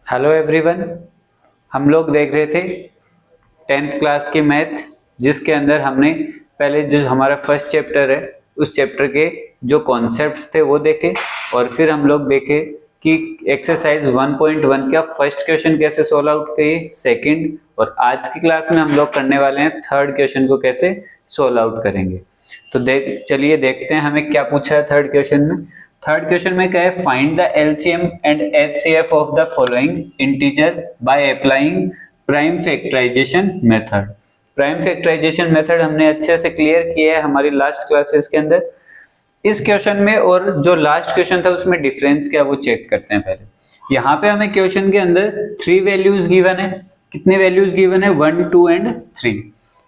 Hello everyone. हम लोग देख रहे थे 10th क्लास की मैथ, जिसके अंदर हमने पहले जो हमारा फर्स्ट चैप्टर है उस चैप्टर के जो कॉन्सेप्ट्स थे वो देखे, और फिर हम लोग देखे कि एक्सरसाइज 1.1 का फर्स्ट क्वेश्चन कैसे सोल्व आउट किए, सेकंड, और आज की क्लास में हम लोग करने वाले हैं थर्ड क्वेश्चन को कैसे सोल्व आउट करेंगे। तो चलिए देखते हैं हमें क्या पूछा है थर्ड क्वेश्चन में। थर्ड क्वेश्चन में क्या है, find the LCM and HCF of the following integer by applying prime factorisation method. Prime factorisation method हमने अच्छे से क्लियर किया है हमारी लास्ट क्लासेस के अंदर। इस क्वेश्चन में और जो लास्ट क्वेश्चन था उसमें डिफरेंस क्या वो चेक करते हैं पहले। यहाँ पे हमें क्वेश्चन के अंदर 3 वैल्यूज गिवन है। कितने वैल्यूज गिवन है? 1, 2 एंड 3।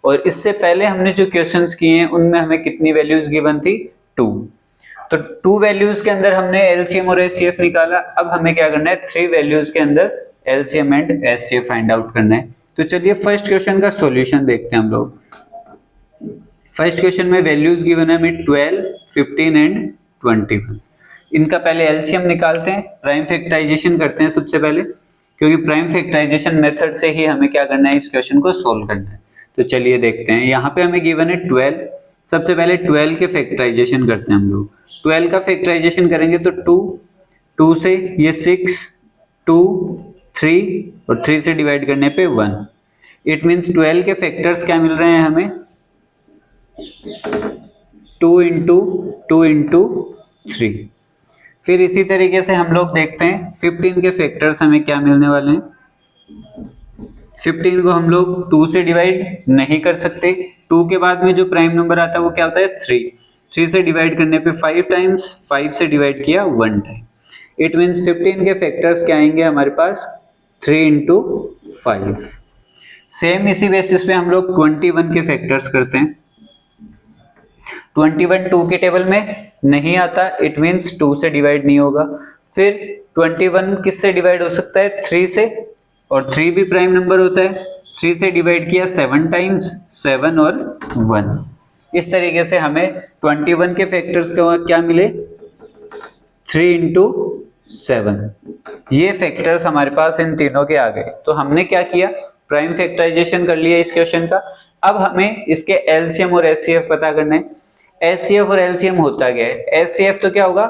और इससे पहले हमने जो क्वेश्चंस किए हैं उनमें हमें कितनी वैल्यूज गिवन थी? 2। तो 2 वैल्यूज के अंदर हमने एलसीएम और एचसीएफ निकाला। अब हमें क्या करना है? 3 वैल्यूज के अंदर LCM and HCF find out करना है। तो चलिए फर्स्ट क्वेश्चन का सॉल्यूशन देखते हैं हम लोग। फर्स्ट क्वेश्चन में वैल्यूज गिवन है हमें 12, 15 एंड 21। इनका पहले एलसीएम निकालते हैं, प्राइम फैक्टराइजेशन करते हैं सबसे पहले, क्योंकि प्राइम फैक्टराइजेशन मेथड से ही हमें क्या करना है, इस क्वेश्चन को सोल्व करना है। तो चलिए देखते हैं। यहाँ पे हमें गिवन है 12। सबसे पहले 12 के फैक्टराइजेशन करते हैं हम लोग। 12 का फैक्टराइजेशन करेंगे तो 2 से ये 6, 2, 3 और 3 से डिवाइड करने पे 1। इट मीन्स 12 के फैक्टर्स क्या मिल रहे हैं हमें? 2 इंटू 2 इंटू 3। फिर इसी तरीके से हम लोग देखते हैं 15 के फैक्टर्स हमें क्या मिलने वाले हैं। 15 को हम लोग 2 से डिवाइड नहीं कर सकते। 2 के बाद में जो प्राइम नंबर आता है वो क्या होता है? 3। 3 से डिवाइड करने पे 5 टाइम्स, 5 से डिवाइड किया 1 टाइम। इट मीन्स 15 के फैक्टर्स क्या आएंगे हमारे पास? 3 इंटू 5। सेम इसी बेसिस पे हम लोग 21 के फैक्टर्स करते हैं। 21 2 के टेबल में नहीं आता, इट मीन्स 2 से डिवाइड नहीं होगा। फिर 21 किससे डिवाइड हो सकता है? 3 से, और 3 भी प्राइम नंबर होता है। 3 से डिवाइड किया 7 टाइम्स, 7 और 1। इस तरीके से हमें 21 के फैक्टर्स क्या मिले? 3 इंटू 7। ये फैक्टर्स हमारे पास इन तीनों के आ गए। तो हमने क्या किया? प्राइम फैक्टराइजेशन कर लिया इस क्वेश्चन का। अब हमें इसके एलसीएम और एचसीएफ पता करना है। एचसीएफ और एलसीएम होता क्या है? एचसीएफ तो क्या होगा?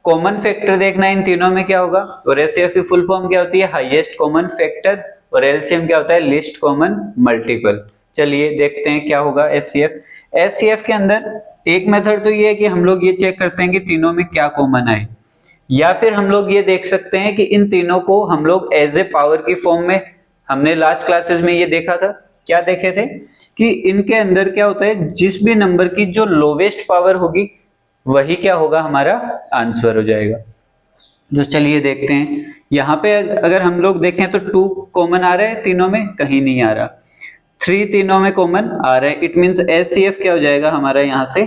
कॉमन फैक्टर देखना है इन तीनों में क्या होगा। और एचसीएफ की फुल फॉर्म क्या होती है? Highest common factor. और एलसीएम क्या होता है? Least common multiple. चलिए देखते हैं क्या होगा एचसीएफ। एचसीएफ के अंदर एक मेथड तो ये है कि हम लोग ये चेक करते हैं कि तीनों में क्या कॉमन आए, या फिर हम लोग ये देख सकते हैं कि इन तीनों को हम लोग एज ए पावर की फॉर्म में, हमने लास्ट क्लासेस में ये देखा था, क्या देखे थे कि इनके अंदर क्या होता है, जिस भी नंबर की जो लोवेस्ट पावर होगी वही क्या होगा, हमारा आंसर हो जाएगा। तो चलिए देखते हैं। यहाँ पे अगर हम लोग देखें तो 2 कॉमन आ रहा है तीनों में? कहीं नहीं आ रहा। 3 तीनों में कॉमन आ रहा है। इट मीन्स एचसीएफ क्या हो जाएगा हमारा यहाँ से?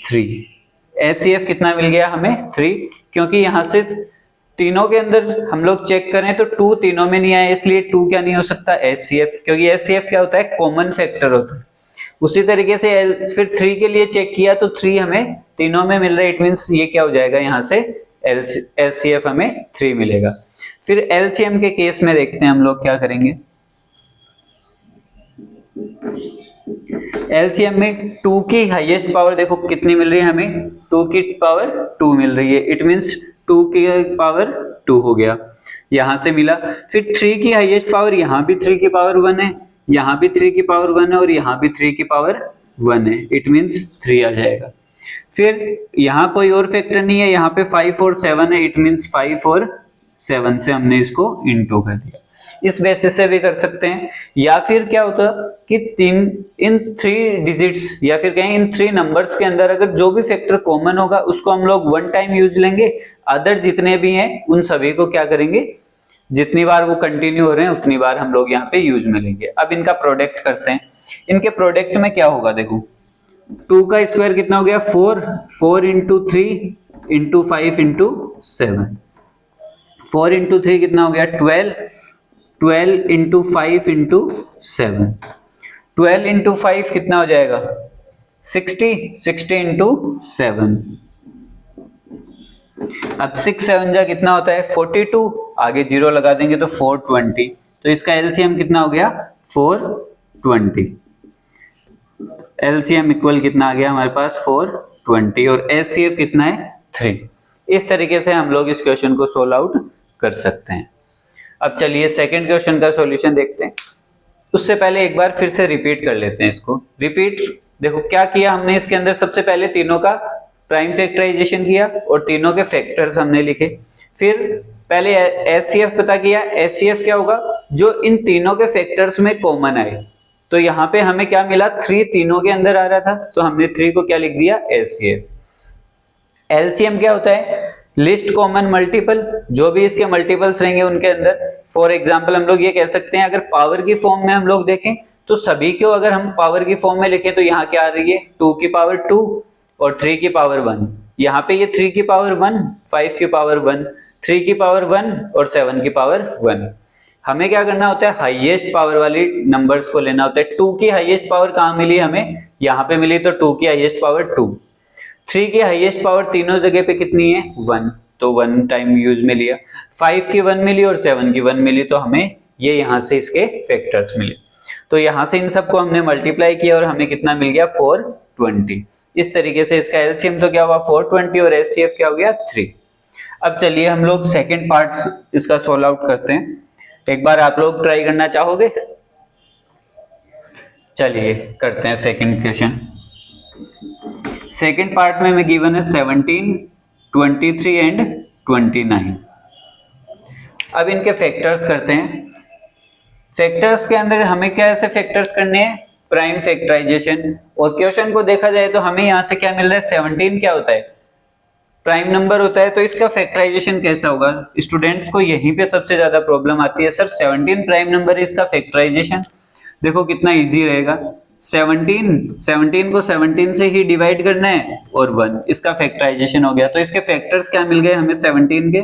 3। एचसीएफ कितना मिल गया हमें? 3। क्योंकि यहाँ से तीनों के अंदर हम लोग चेक करें तो 2 तीनों में नहीं आया, इसलिए 2 क्या नहीं हो सकता? एचसीएफ, क्योंकि एचसीएफ क्या होता है? कॉमन फैक्टर होता है। उसी तरीके से फिर 3 के लिए चेक किया तो 3 हमें तीनों में मिल रहा है। इट मीन्स ये क्या हो जाएगा यहाँ से? एचसीएफ हमें 3 मिलेगा। फिर एलसीएम के केस में देखते हैं हम लोग क्या करेंगे। एलसीएम में 2 की हाईएस्ट पावर देखो कितनी मिल रही है हमें? 2 की पावर 2 मिल रही है। इट मीन्स 2 की पावर 2 हो गया, यहां से मिला। फिर 3 की हाईएस्ट पावर, यहां भी 3 की पावर 1 है, यहां भी 3 की पावर 1 है, और यहां भी 3 की पावर 1 है। इट मीन्स 3 आ जाएगा। फिर यहाँ कोई और फैक्टर नहीं है, यहाँ पे 5 और 7 है। इट मीन्स 5 और 7 से हमने इसको इंटू कर दिया। इस बेसिस से भी कर सकते हैं। या फिर क्या होता है कि इन 3 डिजिट्स या फिर कहें इन 3 नंबर्स के अंदर अगर जो भी फैक्टर कॉमन होगा उसको हम लोग 1 टाइम यूज लेंगे। अदर जितने भी हैं उन सभी को क्या करेंगे, जितनी बार वो कंटिन्यू हो रहे हैं उतनी बार हम लोग यहाँ पे यूज में लेंगे। अब इनका प्रोडक्ट करते हैं। इनके प्रोडक्ट में क्या होगा देखो, 2 का स्क्वायर कितना हो गया? 4। 4 इंटू 3 इंटू 5 इंटू 7। 4 इंटू 3 कितना हो गया? 12। 12 इंटू 5 इंटू 7। 12 इंटू 5 कितना हो जाएगा? 60। 60 इंटू 7। अब 6 7 जा कितना होता है 42, आगे 0 लगा देंगे तो 420, तो इसका एलसीएम कितना हो गया 420। एलसीएम इक्वल कितना आ गया हमारे पास 420 और एचसीएफ कितना है 3। इस तरीके से हम लोग इस क्वेश्चन को सोल्व आउट कर सकते हैं। अब चलिए सेकंड क्वेश्चन का सॉल्यूशन देखते हैं। उससे पहले एक बार फिर से रिपीट कर लेते हैं इसको। रिपीट देखो क्या किया हमने इसके अंदर, सबसे पहले तीनों का प्राइम फैक्टराइजेशन किया और तीनों के फैक्टर्स हमने लिखे। फिर पहले एचसीएफ पता किया। एचसीएफ क्या होगा, जो इन तीनों के फैक्टर्स में कॉमन आए। तो यहाँ पे हमें क्या मिला 3 तीनों के अंदर आ रहा था, तो हमने 3 को क्या लिख दिया एचसीएफ। एलसीएम क्या होता है, लिस्ट कॉमन मल्टीपल, जो भी इसके मल्टीपल्स रहेंगे उनके अंदर। फॉर एग्जांपल हम लोग ये कह सकते हैं, अगर पावर की फॉर्म में हम लोग देखें तो सभी को अगर हम पावर की फॉर्म में लिखें तो यहाँ क्या आ रही है 2 की पावर 2 और 3 की पावर 1। यहाँ पे ये 3 की पावर 1, 5 की पावर 1, 3 की पावर 1 और 7 की पावर 1। हमें क्या करना होता है, हाईएस्ट पावर वाली नंबर्स को लेना होता है। 2 की हाईएस्ट पावर कहाँ मिली हमें, यहाँ पे मिली, तो 2 की हाईएस्ट पावर 2। 3 की हाईएस्ट पावर तीनों जगह पे कितनी है 1, तो 1 टाइम यूज में लिया। 5 की 1 मिली और 7 की 1 मिली, तो हमें ये यहाँ से इसके फैक्टर्स मिले। तो यहाँ से इन सबको हमने मल्टीप्लाई किया और हमें कितना मिल गया 420। इस तरीके से इसका एलसीएम तो क्या हुआ 420 और एचसीएफ क्या हो गया 3। अब चलिए हम लोग सेकेंड पार्ट इसका सोल्व आउट करते हैं। एक बार आप लोग ट्राई करना चाहोगे? चलिए करते हैं सेकेंड क्वेश्चन। सेकेंड पार्ट में हमें गिवन है 17, 23 एंड 29। अब इनके फैक्टर्स करते हैं। फैक्टर्स के अंदर हमें क्या ऐसे फैक्टर्स करने हैं, प्राइम फैक्टराइजेशन। और क्वेश्चन को देखा जाए तो हमें यहाँ से क्या मिल रहा है 17 क्या होता है प्राइम नंबर होता है, तो इसका फैक्टराइजेशन कैसा होगा। स्टूडेंट्स को यहीं पे सबसे ज्यादा प्रॉब्लम आती है, सर 17 प्राइम नंबर है, इसका फैक्टराइजेशन देखो कितना इजी रहेगा। 17 को 17 से ही डिवाइड करना है और 1, इसका फैक्टराइजेशन हो गया। तो इसके फैक्टर्स क्या मिल गए हमें 17 के,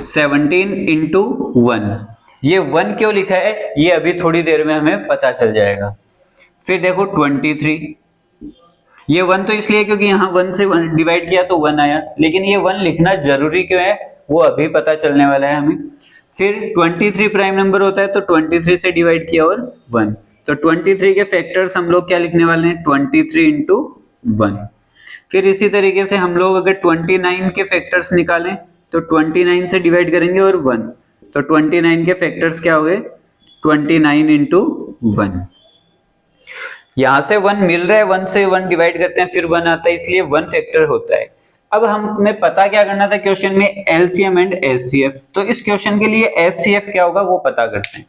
17 इंटू 1। ये 1 क्यों लिखा है ये अभी थोड़ी देर में हमें पता चल जाएगा। फिर देखो 23, ये 1 तो इसलिए क्योंकि यहाँ 1 से 1 डिवाइड किया तो 1 आया, लेकिन ये 1 लिखना जरूरी क्यों है वो अभी पता चलने वाला है हमें। फिर 23 प्राइम नंबर होता है, तो 23 से डिवाइड किया और 1, तो 23 के फैक्टर्स हम लोग क्या लिखने वाले हैं 23 इंटू 1। फिर इसी तरीके से हम लोग अगर 29 के फैक्टर्स निकालें तो 29 से डिवाइड करेंगे और 1, तो 29 के फैक्टर्स क्या हो गए 29 इंटू 1। यहां से 1 मिल रहा है, 1 से 1 डिवाइड करते हैं फिर 1 आता है, इसलिए 1 फैक्टर होता है। अब हमें पता क्या करना था क्वेश्चन में एलसीएम एंड एचसीएफ, तो इस क्वेश्चन के लिए एचसीएफ क्या होगा वो पता करते हैं।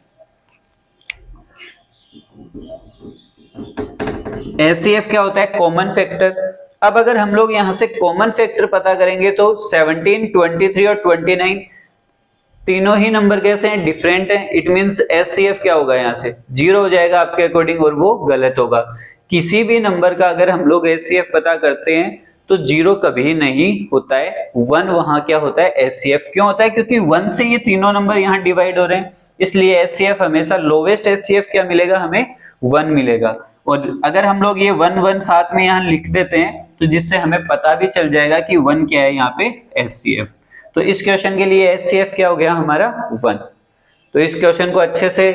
एचसीएफ क्या होता है कॉमन फैक्टर। अब अगर हम लोग यहां से कॉमन फैक्टर पता करेंगे तो 17, 23 और 29 तीनों ही नंबर कैसे हैं डिफरेंट हैं, इट मींस एचसीएफ क्या होगा यहाँ से 0 हो जाएगा आपके अकॉर्डिंग, और वो गलत होगा। किसी भी नंबर का अगर हम लोग एचसीएफ पता करते हैं तो 0 कभी नहीं होता है, 1 वहां क्या होता है एचसीएफ। क्यों होता है, क्योंकि 1 से ये तीनों नंबर यहाँ डिवाइड हो रहे हैं, इसलिए एचसीएफ हमेशा लोवेस्ट एचसीएफ क्या मिलेगा हमें 1 मिलेगा। और अगर हम लोग ये 1 1 साथ में यहाँ लिख देते हैं तो जिससे हमें पता भी चल जाएगा कि 1 क्या है यहाँ पे एचसीएफ। तो इस क्वेश्चन के लिए एचसीएफ क्या हो गया हमारा 1। तो इस क्वेश्चन को अच्छे से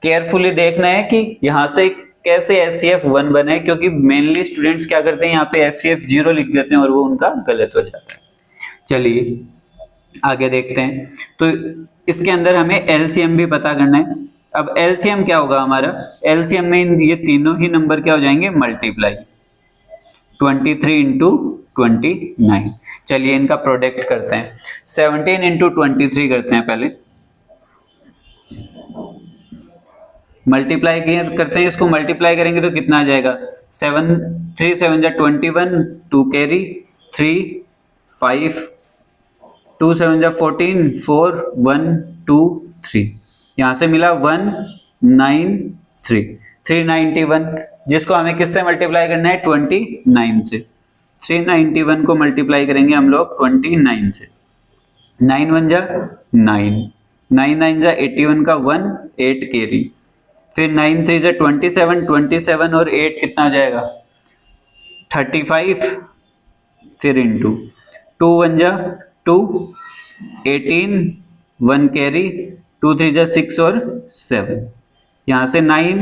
केयरफुली देखना है कि यहाँ से कैसे एचसीएफ 1 बने, क्योंकि मेनली स्टूडेंट्स क्या करते हैं यहाँ पे एचसीएफ 0 लिख देते हैं और वो उनका गलत हो जाता है। चलिए आगे देखते हैं। तो इसके अंदर हमें एलसीएम भी पता करना है। अब एलसीएम क्या होगा हमारा, एलसीएम में ये तीनों ही नंबर क्या हो जाएंगे मल्टीप्लाई, 23 इंटू 29। चलिए इनका प्रोडक्ट करते हैं। 17 इंटू 23 करते हैं, पहले मल्टीप्लाई करते हैं। इसको मल्टीप्लाई करेंगे तो कितना आ जाएगा 7 3 7 जा 21, 2 कैरी 3 5, 2 7 जा 14, 4 1 2 3, यहाँ से मिला 193 391, जिसको हमें किससे मल्टीप्लाई करना है 29 से। 391 को मल्टीप्लाई करेंगे हम लोग 29 से। 9 1 जा 9, 9 9 जा 81 का 1 8 कैरी, फिर 9 3 जा 27, 27 और 8 कितना हो जाएगा 35, फिर इंटू 2 1 जा 2, 18, 1 कैरी, 2 3 जा 6 और 7, यहाँ से 9,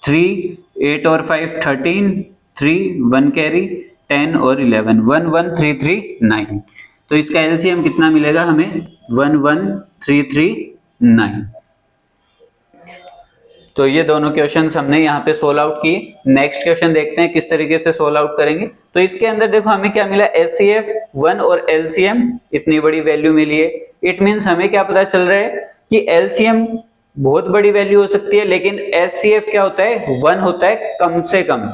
3, 8 और 5 13, 3, 1 कैरी, 10 और 11, 1 1 3 3 9। तो इसका एलसीएम कितना मिलेगा हमें? 1 1 3 3 9। तो ये दोनों क्वेश्चंस हमने यहाँ पे सोल्व आउट किए। नेक्स्ट क्वेश्चन देखते हैं किस तरीके से सोल्व आउट करेंगे। तो इसके अंदर देखो हमें क्या मिला, एचसीएफ 1 और एलसीएम इतनी बड़ी वैल्यू मिली है। इट मींस हमें क्या पता चल रहा है कि एलसीएम बहुत बड़ी वैल्यू हो सकती है, लेकिन एचसीएफ क्या होता है? 1 होता है कम से कम।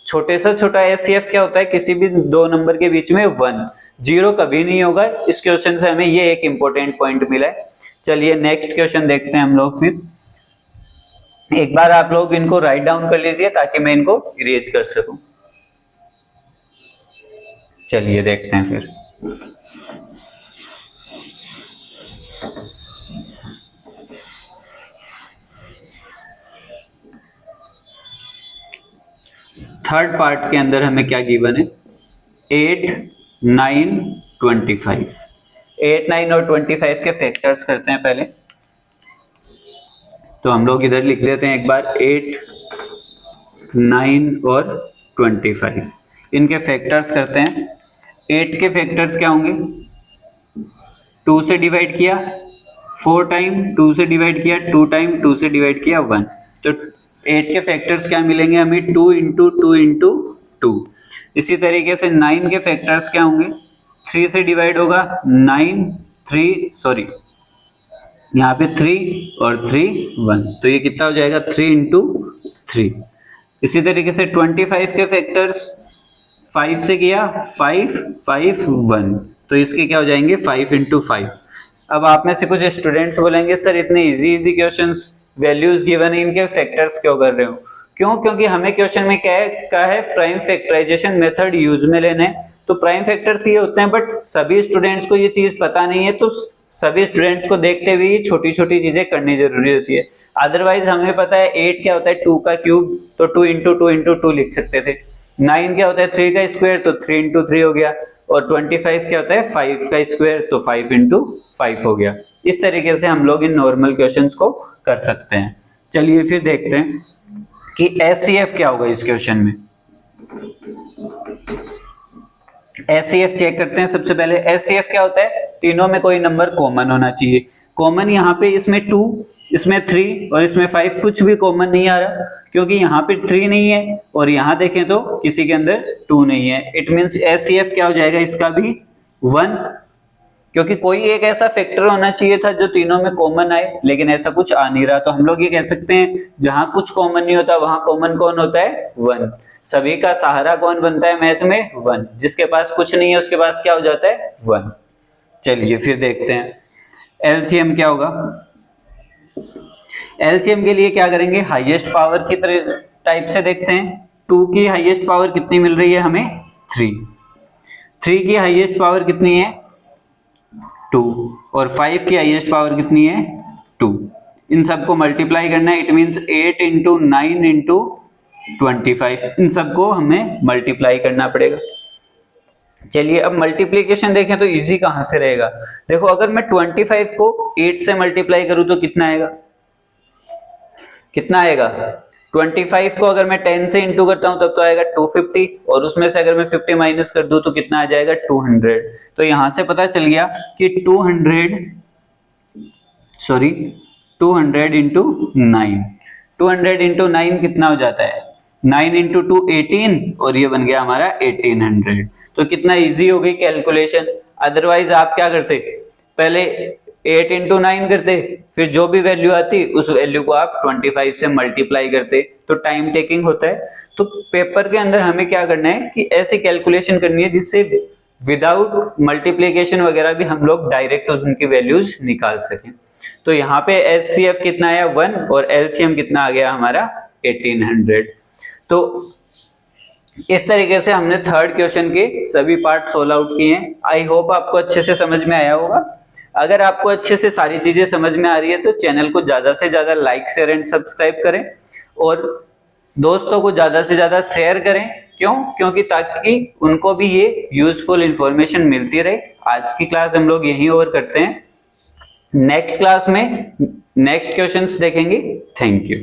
छोटे से छोटा एचसीएफ क्या होता है? किसी भी दो नंबर के बीच में 1, 0 कभी नहीं होगा। इस क्वेश्चन से हमें ये एक इंपॉर्टेंट पॉइंट मिला है। चलिए नेक्स्ट क्वेश्चन देखते हैं हम लोग। फिर एक बार आप लोग इनको राइट डाउन कर लीजिए ताकि मैं इनको इरेज कर सकूं। चलिए देखते हैं फिर। थर्ड पार्ट के अंदर हमें क्या गिवन है? 8 9 25। 8 9 और 25 के फैक्टर्स करते हैं पहले। तो हम लोग इधर लिख देते हैं एक बार 8 9 और 25, इनके फैक्टर्स करते हैं। 8 के फैक्टर्स क्या होंगे? 2 से डिवाइड किया 4 टाइम, 2 से डिवाइड किया 2 टाइम, 2 से डिवाइड किया 1। तो 8 के फैक्टर्स क्या मिलेंगे हमें? 2 इंटू 2 इंटू 2। इसी तरीके से 9 के फैक्टर्स क्या होंगे? 3 से डिवाइड होगा 9, 3 सॉरी यहाँ पे 3 और 3 1, तो ये कितना हो जाएगा? 3 इंटू 3। इसी तरीके से 25 के फैक्टर्स 5 से किया 5 5 1, तो इसके क्या हो जाएंगे? 5 इंटू 5। अब आप में से कुछ स्टूडेंट्स बोलेंगे सर इतने इजी क्वेश्चंस, वैल्यूज गिवन है, इनके फैक्टर्स क्यों कर रहे हो? क्यों? क्योंकि हमें क्वेश्चन में क्या है प्राइम फैक्टराइजेशन मेथड यूज में लेना है। तो प्राइम फैक्टर्स ये होते हैं, बट सभी स्टूडेंट्स को ये चीज पता नहीं है। तो सभी स्टूडेंट्स को देखते हुए छोटी छोटी चीजें करनी जरूरी होती है। अदरवाइज हमें पता है 8 क्या होता है? 2 का क्यूब, तो 2 इंटू 2 इंटू 2 लिख सकते थे। 9 क्या होता है? 3 का स्क्वायर, तो 3 इंटू 3 हो गया। और 25 क्या होता है? 5 का स्क्वायर, तो 5 इंटू 5 हो गया। इस तरीके से हम लोग इन नॉर्मल क्वेश्चंस को कर सकते हैं। चलिए फिर देखते हैं कि एचसीएफ क्या होगा इस क्वेश्चन में। एचसीएफ चेक करते हैं। सबसे पहले एचसीएफ क्या होता है? तीनों में कोई नंबर कॉमन होना चाहिए। कॉमन यहाँ पे इसमें 2, इसमें 3 और इसमें 5 कुछ भी कॉमन नहीं आ रहा, क्योंकि यहाँ पे 3 नहीं है और यहाँ देखें तो किसी के अंदर 2 नहीं है। इट मींस एचसीएफ क्या हो जाएगा इसका भी? 1, क्योंकि कोई एक ऐसा फैक्टर होना चाहिए था जो तीनों में कॉमन आए, लेकिन ऐसा कुछ आ नहीं रहा। तो हम लोग ये कह सकते हैं जहां कुछ कॉमन नहीं होता वहां कॉमन कौन होता है? 1। सभी का सहारा कौन बनता है मैथ में? 1। जिसके पास कुछ नहीं है उसके पास क्या हो जाता है? 1। चलिए फिर देखते हैं एलसीएम क्या होगा। एलसीएम के लिए क्या करेंगे? हाईएस्ट पावर की टाइप से देखते हैं। 2 की हाईएस्ट पावर कितनी मिल रही है हमें? 3। 3 की हाईएस्ट पावर कितनी है? 2। और 5 की हाईएस्ट पावर कितनी है? 2। इन सबको मल्टीप्लाई करना है। इट मींस 8 इंटू 9 इंटू 25, इन सबको हमें मल्टीप्लाई करना पड़ेगा। चलिए अब मल्टीप्लीकेशन देखें तो इजी कहां से रहेगा? देखो अगर मैं 25 को 8 से मल्टीप्लाई करूं तो कितना आएगा? कितना आएगा? 25 को अगर मैं 10 से इंटू करता हूं तब तो आएगा 250, और उसमें से अगर मैं 50 माइनस कर दूं तो कितना आ जाएगा? 200। तो यहां से पता चल गया कि 200 इंटू 9, 200 इंटू 9 कितना हो जाता है? 9 इंटू 2 18, और ये बन गया हमारा 1800। तो कितना इजी हो गई कैलकुलेशन। अदरवाइज आप क्या करते? पहले 8 इंटू 9 करते, फिर जो भी वैल्यू आती उस वैल्यू को आप 25 से मल्टीप्लाई करते, तो टाइम टेकिंग होता है। तो पेपर के अंदर हमें क्या करना है कि ऐसी कैलकुलेशन करनी है जिससे विदाउट मल्टीप्लीकेशन वगैरह भी हम लोग डायरेक्ट उनकी वैल्यूज निकाल सकें। तो यहाँ पे एचसीएफ कितना आया? 1, और एलसीएम कितना आ गया हमारा? 1800। तो इस तरीके से हमने थर्ड क्वेश्चन के सभी पार्ट सोल्व आउट किए हैं। आई होप आपको अच्छे से समझ में आया होगा। अगर आपको अच्छे से सारी चीजें समझ में आ रही है तो चैनल को ज्यादा से ज्यादा लाइक शेयर एंड सब्सक्राइब करें, और दोस्तों को ज्यादा से ज्यादा शेयर करें। क्यों? क्योंकि ताकि उनको भी ये यूजफुल इंफॉर्मेशन मिलती रहे आज की क्लास हम लोग यहीं ओवर करते हैं। नेक्स्ट क्लास में नेक्स्ट क्वेश्चंस देखेंगे। Thank you.